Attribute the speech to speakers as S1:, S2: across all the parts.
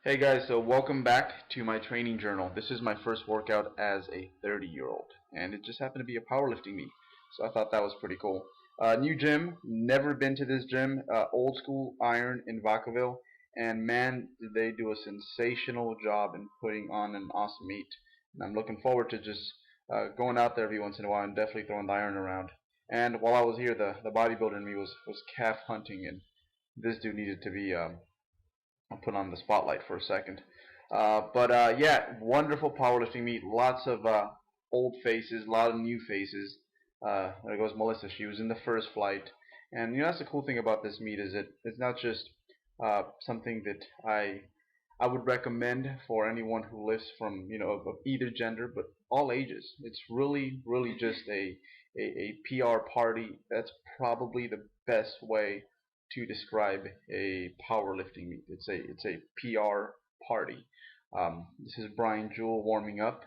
S1: Hey guys, so welcome back to my training journal. This is my first workout as a 30-year-old, and it just happened to be a powerlifting meet. So I thought that was pretty cool. New gym, never been to this gym, old school iron in Vacaville, and man, did they do a sensational job in putting on an awesome meet. And I'm looking forward to just going out there every once in a while and definitely throwing the iron around. And while I was here, the bodybuilder in me was calf hunting, and this dude needed to be put on the spotlight for a second. But yeah, wonderful powerlifting meet. Lots of old faces, a lot of new faces. There goes Melissa. She was in the first flight, and that's the cool thing about this meet is it's not just something that I would recommend for anyone who lifts from of either gender, but all ages. It's really just a PR party. That's probably the best way to describe a powerlifting meet. It's a PR party. This is Brian Jewell warming up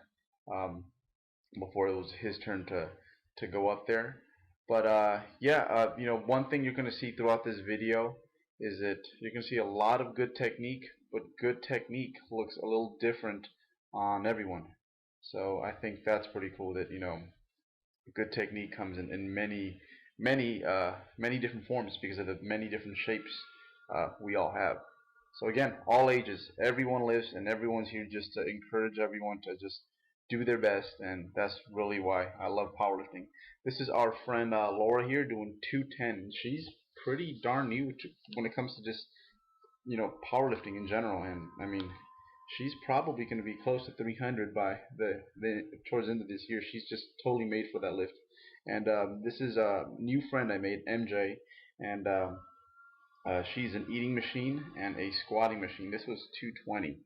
S1: before it was his turn to go up there. But yeah, one thing you're going to see throughout this video is that you're going to see a lot of good technique, but good technique looks a little different on everyone. So I think that's pretty cool that good technique comes in many different forms because of the many different shapes we all have. So again, all ages, everyone lives, and everyone's here just to encourage everyone to just do their best, and that's really why I love powerlifting. This is our friend Laura here doing 210. She's pretty darn new when it comes to just powerlifting in general, and I mean she's probably going to be close to 300 by the towards the end of this year. She's just totally made for that lift. And this is a new friend I made, MJ, and she's an eating machine and a squatting machine. This was 220,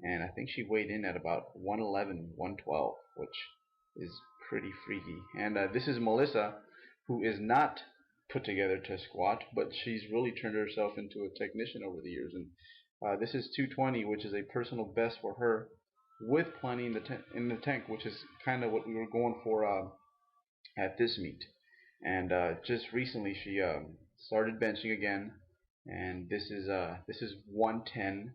S1: and I think she weighed in at about 111, 112, which is pretty freaky. And this is Melissa, who is not put together to squat, but she's really turned herself into a technician over the years. And this is 220, which is a personal best for her, with plenty in the tank, which is kind of what we were going for at this meet. And just recently, she started benching again, and this is 110.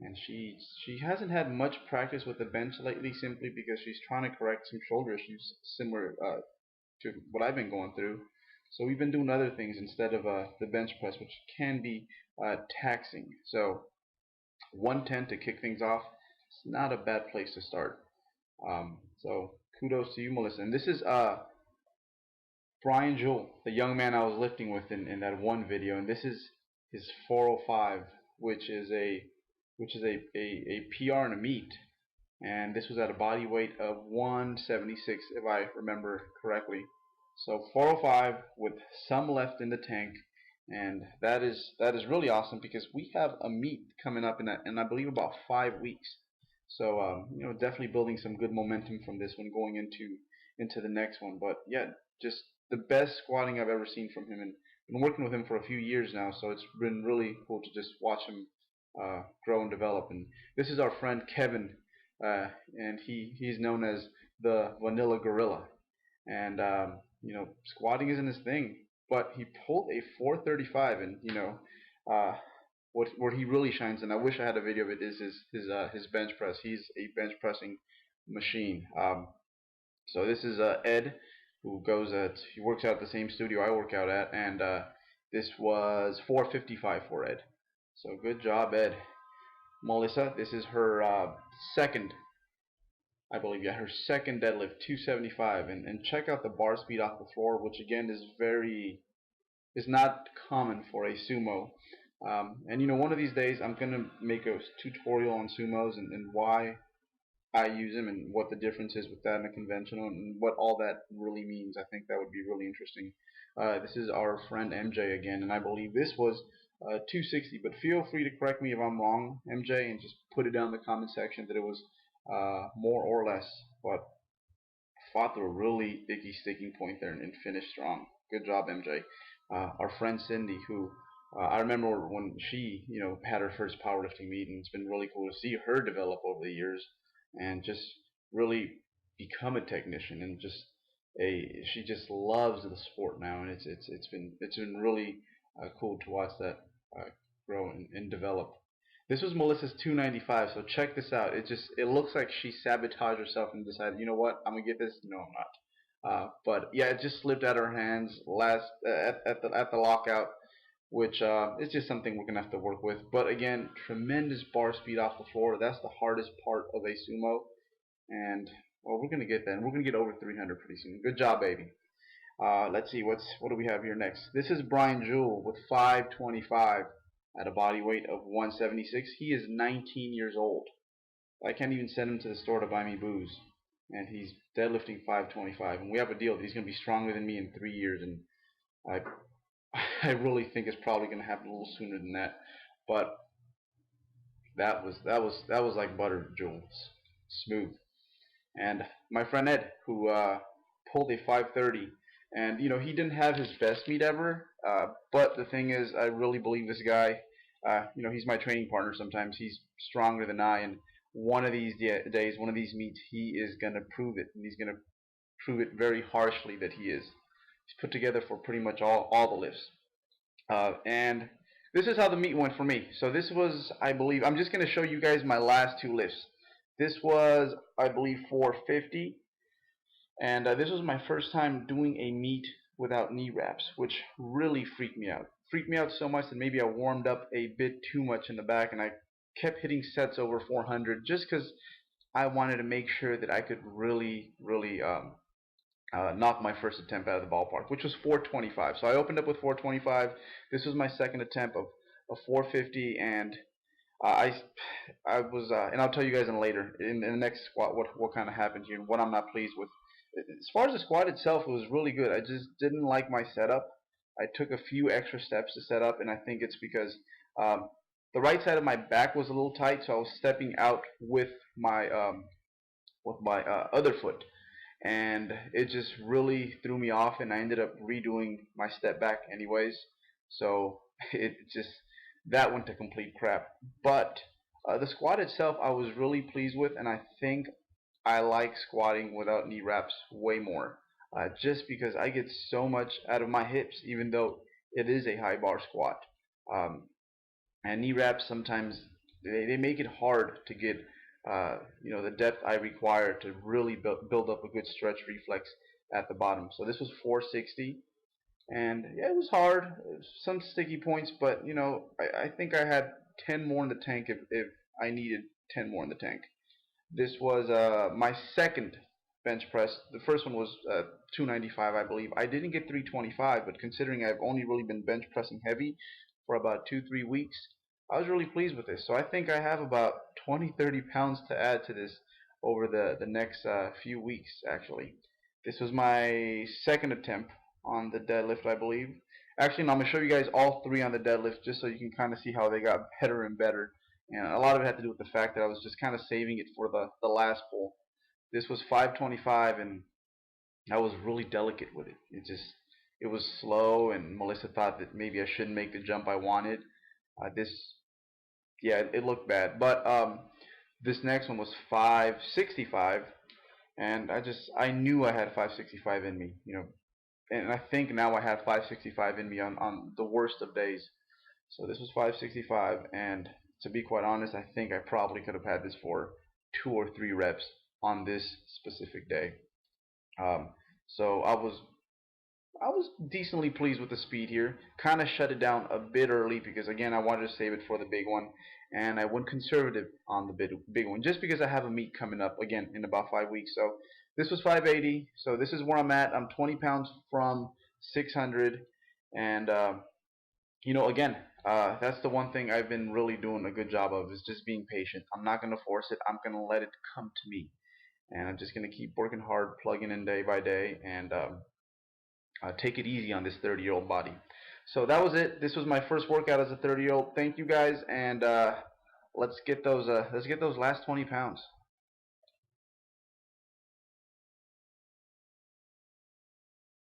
S1: And she hasn't had much practice with the bench lately, simply because she's trying to correct some shoulder issues similar to what I've been going through. So we've been doing other things instead of the bench press, which can be taxing. So 110 to kick things off, it's not a bad place to start. So kudos to you, Melissa. And this is Brian Jewell, the young man I was lifting with in that one video, and this is his 405, which is a PR in a meet, and this was at a body weight of 176 if I remember correctly. So 405 with some left in the tank, and that is really awesome because we have a meet coming up in I believe about 5 weeks. So definitely building some good momentum from this one going into the next one. But yeah, just the best squatting I've ever seen from him, and been working with him for a few years now, so it's been really cool to just watch him grow and develop. And this is our friend Kevin, and he's known as the Vanilla Gorilla, and squatting isn't his thing, but he pulled a 435, and uh, what he really shines, and I wish I had a video of it, is his bench press. He's a bench pressing machine. So this is Ed, who he works out at the same studio I work out at, and this was 455 for Ed. So good job, Ed. Melissa, this is her second, I believe, yeah, her second deadlift, 275, and check out the bar speed off the floor, which again is not common for a sumo. And one of these days I'm gonna make a tutorial on sumos and why I use them and what the difference is with that and a conventional and what all that really means. I think that would be really interesting. This is our friend MJ again, and I believe this was 260, but feel free to correct me if I'm wrong, MJ, and just put it down in the comment section that it was more or less, but fought through a really icky sticking point there and finished strong. Good job, MJ. Our friend Cindy, who I remember when she, had her first powerlifting meeting. It's been really cool to see her develop over the years and just really become a technician and she just loves the sport now, and it's been really cool to watch that grow and develop. This was Melissa's 295. So check this out. It looks like she sabotaged herself and decided, you know what, I'm gonna get this. No, I'm not. But yeah, it just slipped out of her hands at the lockout, which is just something we're gonna have to work with. But again, tremendous bar speed off the floor. That's the hardest part of a sumo, and well, we're gonna get that. And we're gonna get over 300 pretty soon. Good job, baby. Let's see what do we have here next. This is Brian Jewell with 525 at a body weight of 176. He is 19 years old. I can't even send him to the store to buy me booze, and he's deadlifting 525. And we have a deal that he's gonna be stronger than me in 3 years, and I I really think it's probably gonna happen a little sooner than that. But that was like butter, Jules, smooth. And my friend Ed, who pulled a 530, and he didn't have his best meet ever. But the thing is, I really believe this guy. He's my training partner. Sometimes he's stronger than I, and one of these days, one of these meets, he is gonna prove it, and he's gonna prove it very harshly that he is. He's put together for pretty much all the lifts. And this is how the meet went for me. So this was, I believe, I'm just going to show you guys my last two lifts. This was, I believe, 450. And this was my first time doing a meet without knee wraps, which really freaked me out. Freaked me out so much that maybe I warmed up a bit too much in the back, and I kept hitting sets over 400 just because I wanted to make sure that I could really, really knock my first attempt out of the ballpark, which was 425. So I opened up with 425. This was my second attempt of 450, and I was, and I'll tell you guys in the next squat what kind of happened here and what I'm not pleased with. As far as the squat itself, it was really good. I just didn't like my setup. I took a few extra steps to set up, and I think it's because the right side of my back was a little tight, so I was stepping out with my other foot, and it just really threw me off, and I ended up redoing my step back anyways. So that went to complete crap. But the squat itself I was really pleased with, and I think I like squatting without knee wraps way more, just because I get so much out of my hips, even though it is a high bar squat. And knee wraps sometimes they make it hard to get the depth I require to really build up a good stretch reflex at the bottom. So this was 460, and yeah, it was hard, some sticky points, but I think I had 10 more in the tank if I needed 10 more in the tank. This was my second bench press. The first one was 295, I believe. I didn't get 325, but considering I've only really been bench pressing heavy for about 2-3 weeks, I was really pleased with this. So I think I have about 20-30 pounds to add to this over the next few weeks, actually. This was my second attempt on the deadlift, I believe. Actually, no, I'm going to show you guys all three on the deadlift just so you can kind of see how they got better and better. And a lot of it had to do with the fact that I was just kind of saving it for the last pull. This was 525, and I was really delicate with it. It was slow, and Melissa thought that maybe I shouldn't make the jump I wanted. Yeah, it looked bad. But this next one was 565, and I knew I had 565 in me, and I think now I have 565 in me on the worst of days. So this was 565, and to be quite honest, I think I probably could have had this for 2 or 3 reps on this specific day. So I was decently pleased with the speed here. Kind of shut it down a bit early because, again, I wanted to save it for the big one, and I went conservative on the big one just because I have a meet coming up again in about 5 weeks. So this was 580. So this is where I'm at. I'm 20 pounds from 600, and again, that's the one thing I've been really doing a good job of, is just being patient. I'm not going to force it. I'm going to let it come to me, and I'm just going to keep working hard, plugging in day by day, and take it easy on this 30-year-old body. So that was it. This was my first workout as a 30-year-old. Thank you guys, and let's get those last 20 pounds.